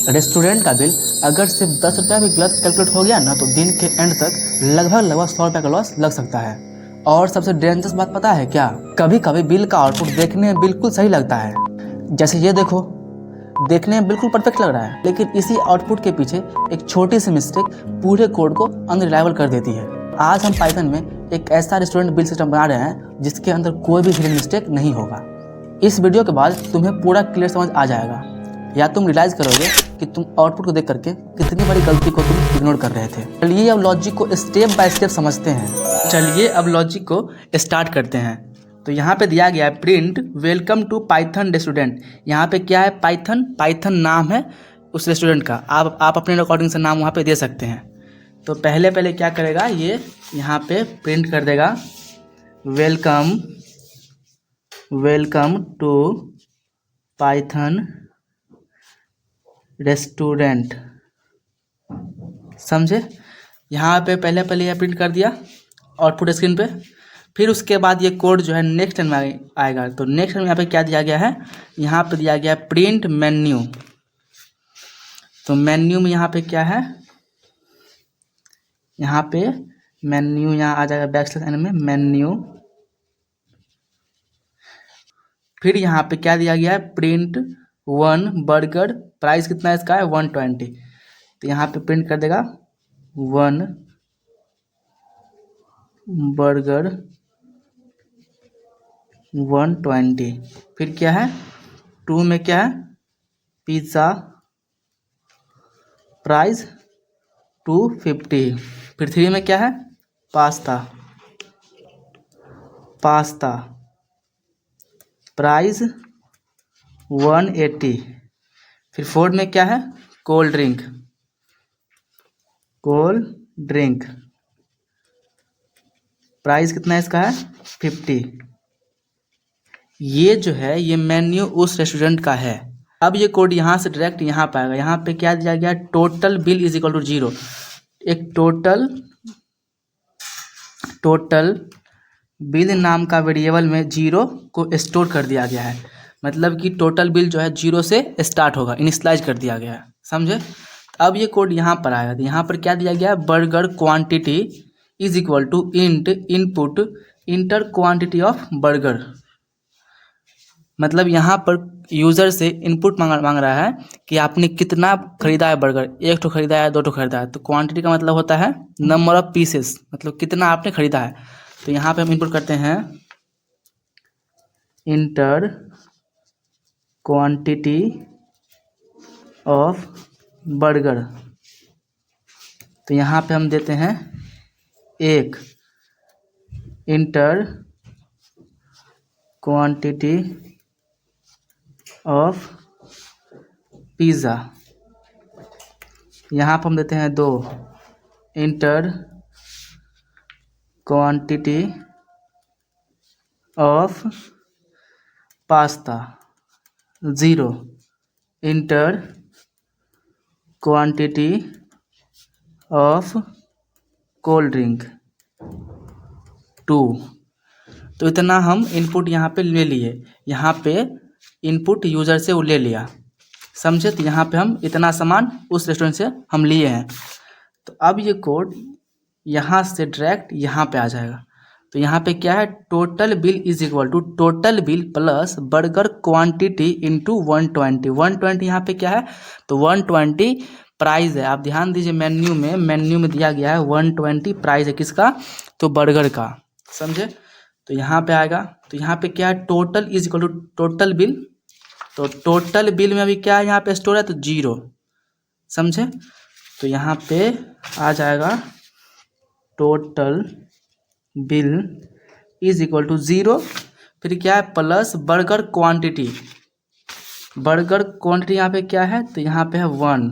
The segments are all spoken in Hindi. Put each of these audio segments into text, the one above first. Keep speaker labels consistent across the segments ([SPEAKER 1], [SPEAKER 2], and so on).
[SPEAKER 1] रेस्टोरेंट का बिल अगर सिर्फ 10 रुपया भी गलत कैलकुलेट हो गया ना तो दिन के एंड तक लगभग 100 रुपये का लॉस लग सकता है। और सबसे डेंजरस बात पता है क्या, कभी कभी बिल का आउटपुट देखने में बिल्कुल सही लगता है, जैसे ये देखो, देखने में बिल्कुल परफेक्ट लग रहा है, लेकिन इसी आउटपुट के पीछे एक छोटी सी मिस्टेक पूरे कोड को अनरिलायबल कर देती है। आज हम पाइथन में एक ऐसा रेस्टोरेंट बिल सिस्टम बना रहे हैं जिसके अंदर कोई भी हिडन मिस्टेक नहीं होगा। इस वीडियो के बाद तुम्हें पूरा क्लियर समझ आ जाएगा, या तुम रियलाइज करोगे कि तुम आउटपुट को देख करके कितनी बड़ी गलती को तुम इग्नोर कर रहे थे। चलिए अब लॉजिक को स्टेप बाय स्टेप समझते हैं। चलिए अब लॉजिक को स्टार्ट करते हैं। तो यहाँ पे दिया गया है print welcome to Python restaurant. यहाँ पे क्या है, पाइथन नाम है उस रेस्टोरेंट का। आप अपने अकॉर्डिंग से नाम वहाँ पे दे सकते हैं। तो पहले क्या करेगा, ये यहाँ पे प्रिंट कर देगा वेलकम टू पाइथन रेस्टोरेंट, समझे। यहाँ पे पहले यह प्रिंट कर दिया आउटपुट स्क्रीन पे। फिर उसके बाद ये कोड जो है नेक्स्ट लाइन में आएगा। तो नेक्स्ट लाइन में यहाँ पे क्या दिया गया है, यहाँ पे दिया गया है प्रिंट मेन्यू। तो मेन्यू में यहाँ पे क्या है, यहाँ पे मेन्यू यहाँ आ जाएगा बैकस्लैश एन में मेन्यू। फिर यहाँ पे क्या दिया गया है, प्रिंट 1 बर्गर, प्राइस कितना है इसका है 120। तो यहाँ पे प्रिंट कर देगा 1 बर्गर 120। फिर क्या है 2 में क्या है, पिज़्ज़ा प्राइस 250। फिर 3 में क्या है, पास्ता प्राइस 180। फिर 4 में क्या है, कोल्ड ड्रिंक प्राइस कितना है इसका है 50। ये जो है ये मेन्यू उस रेस्टोरेंट का है। अब ये कोड यहाँ से डायरेक्ट यहाँ पे आएगा। यहाँ पे क्या दिया गया, total bill is equal to 0। एक टोटल बिल नाम का वेरिएबल में 0 को स्टोर कर दिया गया है। मतलब कि टोटल बिल जो है 0 से स्टार्ट होगा, इनिशियलाइज कर दिया गया है, समझे। अब ये कोड यहाँ पर आएगा। तो यहाँ पर क्या दिया गया है, burger quantity is equal to int input enter quantity of burger. मतलब यहाँ पर यूज़र से इनपुट मांग रहा है कि आपने कितना खरीदा है बर्गर, 1 ठो खरीदा है 2 ठो खरीदा है। तो क्वांटिटी का मतलब होता है नंबर ऑफ पीसेस, मतलब कितना आपने खरीदा है। तो यहाँ पे हम इनपुट करते हैं इंटर क्वांटिटी ऑफ बर्गर। तो यहाँ पे हम देते हैं 1 इंटर क्वांटिटी ऑफ पिज़्ज़ा। यहाँ पर हम देते हैं 2 inter quantity of pasta. 0 inter quantity of cold drink 2। तो इतना हम इनपुट यहाँ पे ले लिए। यहाँ पे इनपुट यूज़र से वो ले लिया, समझे। तो यहाँ पे हम इतना सामान उस रेस्टोरेंट से हम लिए हैं। तो अब ये कोड यहाँ से डायरेक्ट यहाँ पे आ जाएगा। तो यहाँ पे क्या है, total bill is equal to total bill plus burger quantity into 120। 120 यहाँ पे क्या है, तो 120 प्राइस है। आप ध्यान दीजिए, मेन्यू में दिया गया है 120 प्राइस है किसका, तो बर्गर का, समझे। तो यहाँ पे आएगा। तो यहाँ पे क्या है, total is equal to total bill. तो टोटल बिल में अभी क्या है, यहाँ पे स्टोर है तो 0, समझे। तो यहाँ पे आ जाएगा total bill is equal to 0। फिर क्या है, प्लस बर्गर क्वांटिटी यहाँ पे क्या है, तो यहाँ पे है 1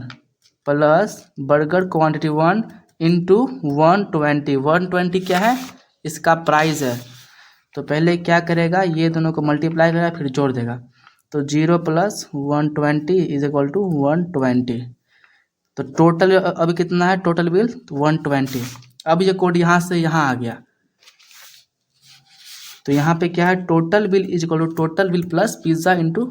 [SPEAKER 1] प्लस बर्गर क्वांटिटी 1 इंटू 120। 120 क्या है, इसका प्राइस है। तो पहले क्या करेगा, ये दोनों को मल्टीप्लाई करेगा फिर जोड़ देगा। तो 0 प्लस 120 इज इक्वल टू 120। तो टोटल अभी कितना है, टोटल बिल तो 120। अब ये कोड यहाँ से यहाँ आ गया। तो यहाँ पे क्या है, total bill is equal to total bill plus pizza into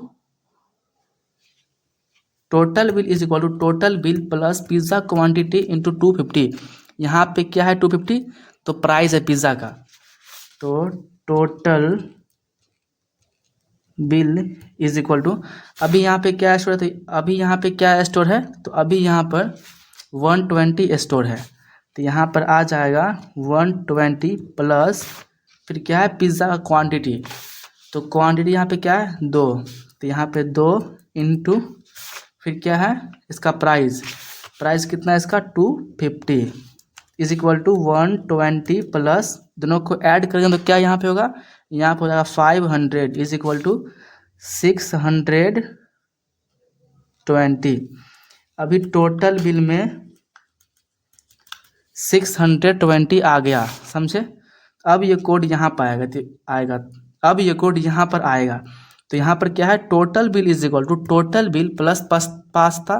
[SPEAKER 1] total bill is equal to total bill plus pizza quantity into 250। यहाँ पे क्या है 250, तो प्राइस है पिज़्ज़ा का। तो total bill is equal to, अभी यहाँ पे क्या स्टोर है, तो अभी यहाँ पे क्या स्टोर है, तो अभी यहाँ पर 120 स्टोर है, तो यहाँ पर आ जाएगा 120 प्लस फिर क्या है पिज़्ज़ा का क्वांटिटी, तो क्वांटिटी यहाँ पे क्या है 2, तो यहाँ पे 2 इंटू फिर क्या है इसका प्राइस, प्राइस कितना है इसका 250 इज इक्वल टू 120 प्लस दोनों को ऐड करेंगे तो क्या यहाँ पे होगा, यहाँ पे हो जाएगा 500 इज इक्वल टू 620। अभी टोटल बिल में 620 आ गया, समझे। अब ये कोड यहाँ पर आएगा, अब ये कोड यहाँ पर आएगा, तो यहाँ पर क्या है total bill is equal to total bill plus pasta,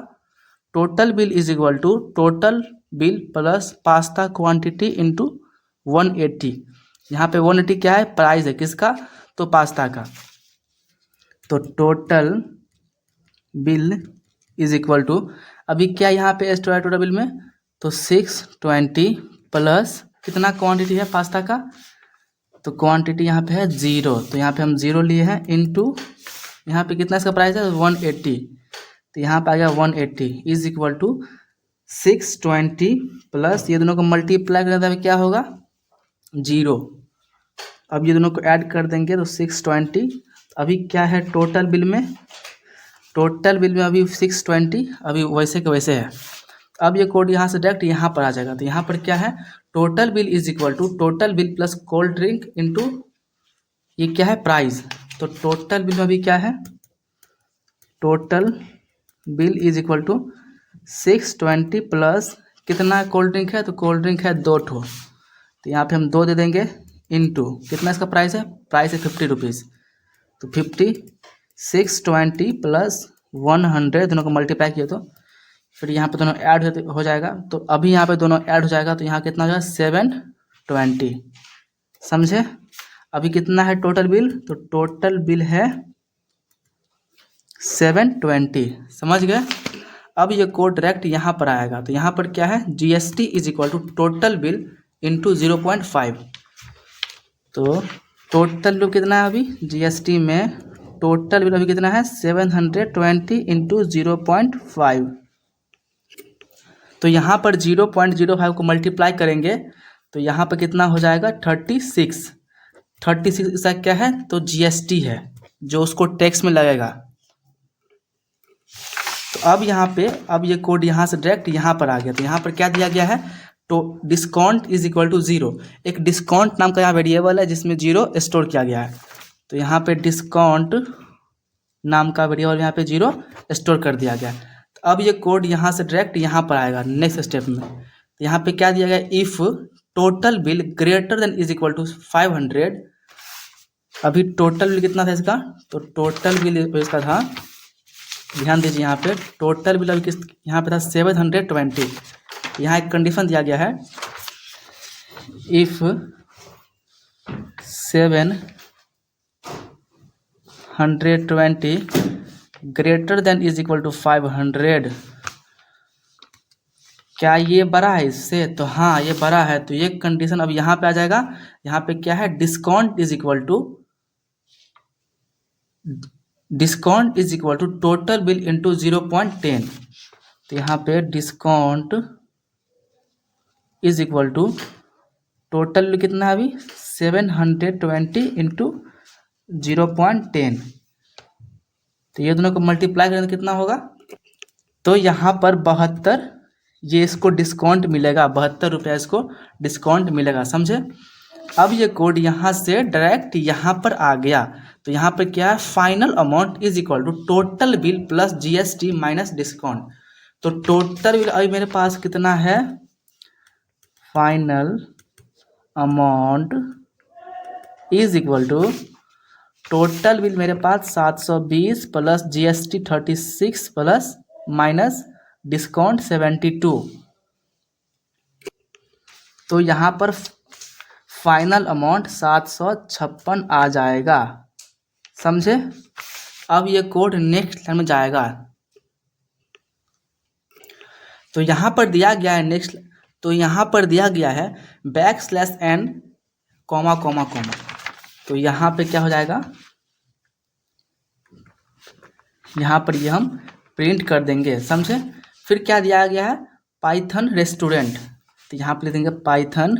[SPEAKER 1] total bill is equal to total bill plus pasta quantity into 180। यहाँ पे 180 क्या है, प्राइस है किसका, तो पास्ता का। तो total bill is equal to, अभी क्या यहाँ पे स्टोर है टोटल बिल में, तो 620 प्लस कितना क्वांटिटी है पास्ता का, तो क्वांटिटी यहाँ पे है 0, तो यहाँ पे हम 0 लिए हैं इंटू यहाँ पे कितना इसका प्राइस है 180, तो यहाँ पे आ गया 180 इज इक्वल टू 620 प्लस ये दोनों को मल्टीप्लाई करने क्या होगा 0। अब ये दोनों को ऐड कर देंगे तो 620, अभी क्या है टोटल बिल में, टोटल बिल में अभी 620 अभी वैसे के वैसे है। अब ये कोड यहाँ से डायरेक्ट यहाँ पर आ जाएगा, तो यहाँ पर क्या है total bill is equal to total bill plus cold drink into ये क्या है प्राइस, तो टोटल बिल में अभी क्या है, total bill is equal to 620 plus कितना कोल्ड ड्रिंक है, तो कोल्ड ड्रिंक है 2 ठो, तो यहाँ पे हम 2 दे देंगे इंटू कितना इसका प्राइस है 50 रुपीज़, तो 50 620 प्लस 100 दोनों को मल्टीप्लाई किया तो फिर यहाँ पे दोनों ऐड हो जाएगा, तो अभी यहाँ पे दोनों ऐड हो जाएगा, तो यहाँ कितना हो जाएगा 720, समझे। अभी कितना है टोटल बिल, तो टोटल बिल है 720, समझ गए। अब ये कोड डायरेक्ट यहाँ पर आएगा, तो यहाँ पर क्या है GST is equal to total bill into 0.5, तो टोटल बिल कितना है अभी GST में, टोटल बिल अभी कितना है 720 इंटू 0.5, तो यहाँ पर 0.05 को मल्टीप्लाई करेंगे तो यहाँ पर कितना हो जाएगा 36 इसका क्या है, तो GST है जो उसको टैक्स में लगेगा। तो अब यहाँ पे अब ये कोड यहाँ से डायरेक्ट यहाँ पर आ गया, तो यहाँ पर क्या दिया गया है, तो डिस्काउंट इज इक्वल टू 0, एक डिस्काउंट नाम का यहाँ वेरिएबल है जिसमें 0 स्टोर किया गया है, तो यहाँ पे डिस्काउंट नाम का वेरिएबल यहाँ पे 0 स्टोर कर दिया गया। तो अब ये कोड यहाँ से डायरेक्ट यहाँ पर आएगा नेक्स्ट स्टेप में, तो यहाँ पे क्या दिया गया, if total bill greater than is equal to 500, अभी टोटल बिल कितना था इसका, तो टोटल बिल इसका था, ध्यान दीजिए यहाँ पे टोटल बिल अभी किस यहाँ पे था 720, यहाँ एक कंडीशन दिया गया है, if 720 greater than is equal to 500, क्या ये बड़ा है इससे, तो हाँ ये बड़ा है, तो ये कंडीशन अब यहाँ पे आ जाएगा। यहाँ पे क्या है discount is equal to total bill into 0.10, तो यहाँ पे discount is equal to total bill कितना है अभी 720 इंटू 0.10, तो ये दोनों को मल्टीप्लाई करें तो कितना होगा, तो यहाँ पर 72 ये इसको डिस्काउंट मिलेगा, 72 रुपया इसको डिस्काउंट मिलेगा, समझे। अब ये कोड यहाँ से डायरेक्ट यहाँ पर आ गया, तो यहाँ पर क्या है final amount is equal to total bill plus GST minus discount, तो टोटल बिल अभी मेरे पास कितना है, final amount is equal to total bill मेरे पास 720 plus GST 36 plus minus discount 72, तो यहाँ पर फाइनल अमाउंट 756 आ जाएगा, समझे। अब ये कोड नेक्स्ट लाइन में जाएगा, तो यहाँ पर दिया गया है नेक्स्ट, तो यहाँ पर दिया गया है \n, कॉमा कॉमा कॉमा। तो यहाँ पे क्या हो जाएगा, यहाँ पर ये हम प्रिंट कर देंगे, समझे। फिर क्या दिया गया है, पाइथन रेस्टोरेंट। तो यहाँ पे लिख देंगे पाइथन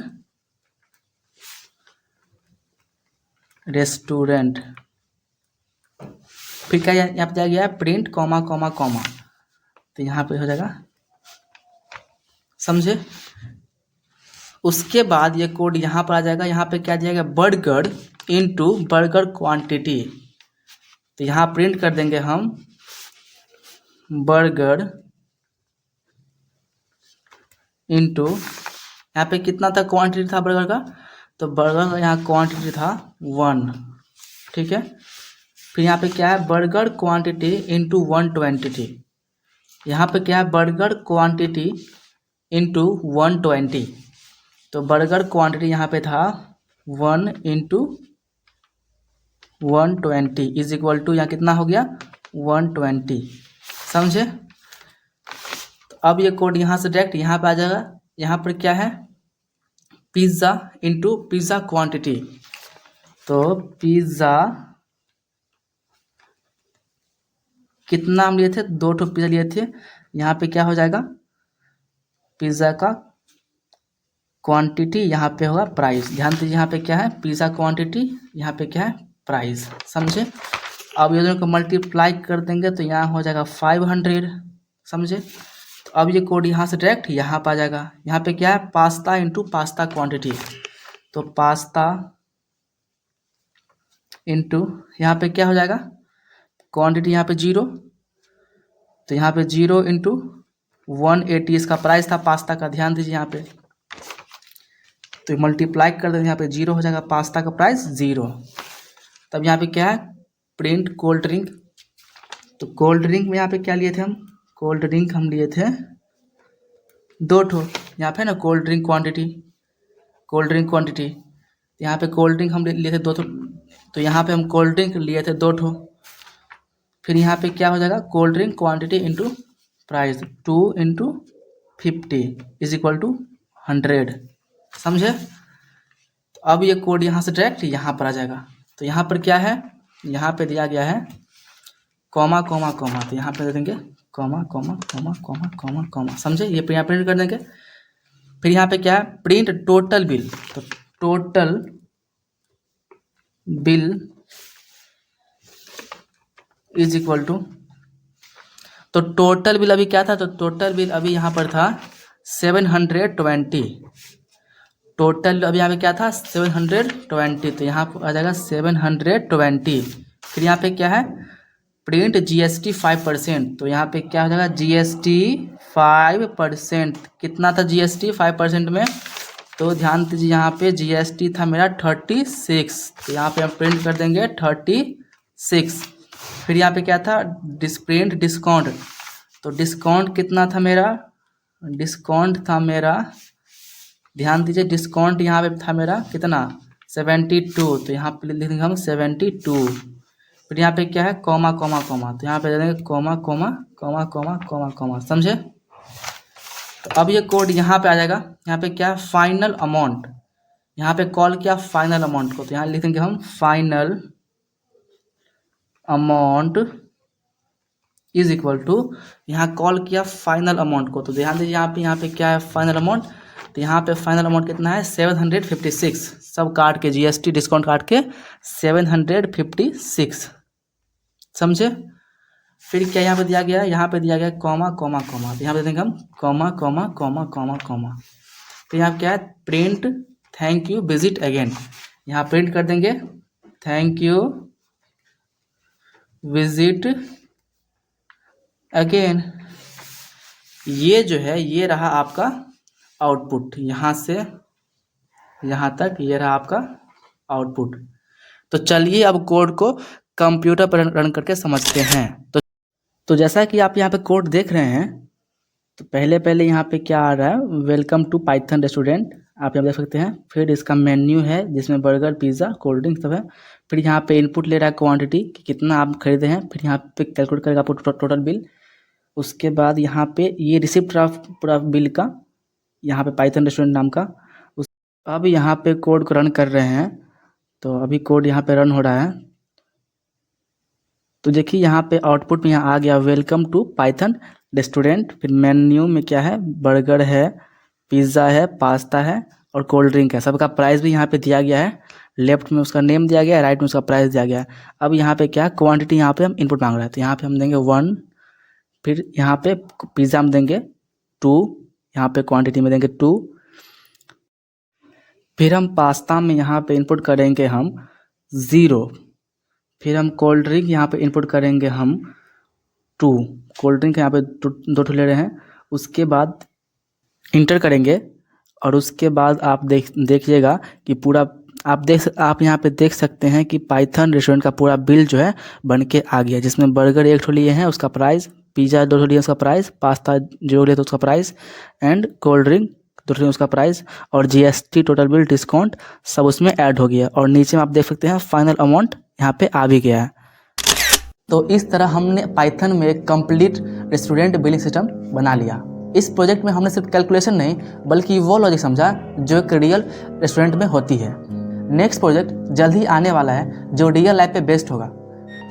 [SPEAKER 1] रेस्टोरेंट। फिर क्या यहाँ पे दिया गया है, प्रिंट कॉमा कॉमा कॉमा। तो यहाँ पे हो जाएगा, समझे। उसके बाद ये कोड यहाँ पर आ जाएगा। यहाँ पे क्या दिया गया, बर्गर इनटू बर्गर क्वांटिटी। तो यहाँ प्रिंट कर देंगे हम बर्गर इनटू, यहाँ पे कितना था क्वांटिटी था बर्गर का, तो बर्गर का यहाँ क्वांटिटी था 1, ठीक है। फिर यहाँ पे क्या है, बर्गर क्वांटिटी इनटू 120। यहाँ पे क्या है, बर्गर क्वांटिटी इनटू 120। तो बर्गर क्वांटिटी यहाँ पे था 1 इंटू 120 इज इक्वल टू, यहाँ कितना हो गया 120, समझे। तो अब ये कोड यहाँ से डायरेक्ट यहाँ पे आ जाएगा। यहाँ पर क्या है, पिज़्ज़ा इंटू पिज़्ज़ा क्वांटिटी। तो पिज़्ज़ा कितना हम लिए थे, 2 ठो पिज़्ज़ा लिए थे। यहाँ पे क्या हो जाएगा, पिज़्ज़ा का क्वांटिटी, यहाँ पे होगा प्राइस। ध्यान दीजिए यहाँ पे क्या है, पिज़्ज़ा क्वांटिटी, यहाँ पे क्या है प्राइस, समझे। अब ये दोनों को मल्टीप्लाई कर देंगे तो यहाँ हो जाएगा 500, समझे। तो अब ये कोड यहाँ से डायरेक्ट यहाँ पर आ जाएगा। यहाँ पे क्या है, पास्ता इंटू पास्ता क्वांटिटी। तो पास्ता इंटू, यहाँ पे क्या हो जाएगा, क्वांटिटी यहाँ पे 0। तो यहाँ पे 0 इंटू 180 इसका प्राइस था पास्ता का, ध्यान दीजिए यहाँ पे। तो मल्टीप्लाई कर देंगे, यहाँ पे 0 हो जाएगा, पास्ता का प्राइस 0। तब यहाँ पे क्या है, प्रिंट कोल्ड ड्रिंक। तो कोल्ड ड्रिंक में यहाँ पे क्या लिए थे हम, कोल्ड ड्रिंक हम लिए थे 2 ठो। यहाँ पे ना cold drink quantity, cold drink quantity, यहाँ पे कोल्ड ड्रिंक हम लिए थे 2 ठो। तो यहाँ पे हम कोल्ड ड्रिंक लिए थे 2 ठो। फिर यहाँ पे क्या हो जाएगा, cold drink quantity into price, 2 into 50 is equal to 100, समझे। तो अब ये कोड यहाँ से डायरेक्ट यहाँ पर आ जाएगा। तो यहाँ पर क्या है, यहाँ पे दिया गया है कॉमा कॉमा कॉमा। तो यहाँ पे दे देंगे comma comma comma comma comma comma, समझे। ये यहाँ प्रिंट कर देंगे। फिर यहाँ पे क्या है, प्रिंट टोटल बिल। तो total bill is equal to, तो टोटल बिल अभी क्या था, तो टोटल बिल अभी यहाँ पर था 720। टोटल अभी यहाँ पे क्या था 720। तो यहाँ पर आ जाएगा 720। फिर यहाँ पे क्या है, प्रिंट GST 5%। तो यहाँ पे क्या हो जाएगा, GST 5%। कितना था GST 5% में, तो ध्यान दीजिए यहाँ पे GST था मेरा 36। तो यहाँ पे हम प्रिंट कर देंगे 36। फिर यहाँ पे क्या था, प्रिंट डिस्काउंट। तो डिस्काउंट कितना था मेरा, डिस्काउंट था मेरा, ध्यान दीजिए डिस्काउंट यहाँ पे था मेरा कितना 72। तो यहाँ पे लिख देंगे हम 72। फिर यहाँ पे क्या है, कॉमा कॉमा कॉमा। तो यहाँ पे दे देंगे comma comma comma comma comma comma, समझे। तो अब ये कोड यहाँ पे आ जाएगा। यहाँ पे क्या है, फाइनल अमाउंट। यहाँ पे कॉल किया फाइनल अमाउंट को, तो यहाँ लिख देंगे हम final amount is equal to, यहाँ कॉल किया फाइनल अमाउंट को। तो ध्यान दीजिए यहाँ पे क्या है फाइनल अमाउंट। तो यहाँ पे फाइनल अमाउंट कितना है 756, सब काट के GST डिस्काउंट काट के 756, समझे। फिर क्या यहाँ पे दिया गया है, यहाँ पे दिया गया है कॉमा कॉमा कॉमा। तो यहाँ पे देंगे हम comma comma comma comma comma. तो यहाँ क्या है, print thank you visit again. यहाँ प्रिंट कर देंगे थैंक यू विजिट अगेन। ये जो है, ये रहा आपका आउटपुट, यहाँ से यहाँ तक ये रहा आपका आउटपुट। तो चलिए अब कोड को कंप्यूटर पर रन करके समझते हैं। तो जैसा कि आप यहाँ पे कोड देख रहे हैं, तो पहले यहाँ पे क्या आ रहा है, वेलकम टू पाइथन रेस्टोरेंट, आप यहाँ देख सकते हैं। फिर इसका मेन्यू है जिसमें बर्गर पिज़्ज़ा कोल्ड ड्रिंक सब है। फिर यहाँ पे इनपुट ले रहा है क्वांटिटी कि कितना आप खरीदे हैं। फिर यहाँ पे कैलकुलेट करेगा आपको टोटल बिल। उसके बाद यहाँ पे ये रिसिप्ट पूरा बिल का, यहाँ पे पाइथन रेस्टोरेंट नाम का। अब यहाँ पे कोड को रन कर रहे हैं, तो अभी कोड यहाँ पे रन हो रहा है। तो देखिए यहाँ पे आउटपुट में यहाँ आ गया वेलकम टू पाइथन रेस्टोरेंट। फिर मेन्यू में क्या है, बर्गर है, पिज़्ज़ा है, पास्ता है और कोल्ड ड्रिंक है। सबका प्राइस भी यहाँ पे दिया गया है। लेफ्ट में उसका नेम दिया गया है, राइट में उसका प्राइस दिया गया है। अब यहाँ पे क्या क्वांटिटी यहाँ पे हम इनपुट मांग रहे हैं, तो यहाँ पे हम देंगे 1। फिर यहाँ पे पिज़्ज़ा में देंगे 2, यहाँ पे क्वांटिटी में देंगे 2। फिर हम पास्ता में यहाँ पे इनपुट करेंगे हम 0। फिर हम कोल्ड ड्रिंक यहाँ पे इनपुट करेंगे हम 2। कोल्ड ड्रिंक यहाँ पे 2 ले रहे हैं। उसके बाद इंटर करेंगे और उसके बाद आप देखिएगा कि पूरा आप यहाँ पे देख सकते हैं कि पाइथन रेस्टोरेंट का पूरा बिल जो है बन के आ गया, जिसमें बर्गर 1 लिए हैं उसका प्राइस, पिज़्ज़ा 2 लिए उसका प्राइस, पास्ता 0 लिए तो उसका प्राइस, एंड कोल्ड ड्रिंक 2 लिए उसका प्राइस, और GST टोटल बिल डिस्काउंट सब उसमें ऐड हो गया। और नीचे में आप देख सकते हैं फाइनल अमाउंट यहाँ पे आ भी गया है। तो इस तरह हमने पाइथन में एक कंप्लीट रेस्टोरेंट बिलिंग सिस्टम बना लिया। इस प्रोजेक्ट में हमने सिर्फ कैलकुलेशन नहीं बल्कि वो लॉजिक समझा जो एक रियल रेस्टोरेंट में होती है। नेक्स्ट प्रोजेक्ट जल्द ही आने वाला है जो रियल लाइफ पे बेस्ड होगा,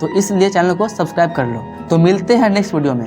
[SPEAKER 1] तो इसलिए चैनल को सब्सक्राइब कर लो। तो मिलते हैं नेक्स्ट वीडियो में।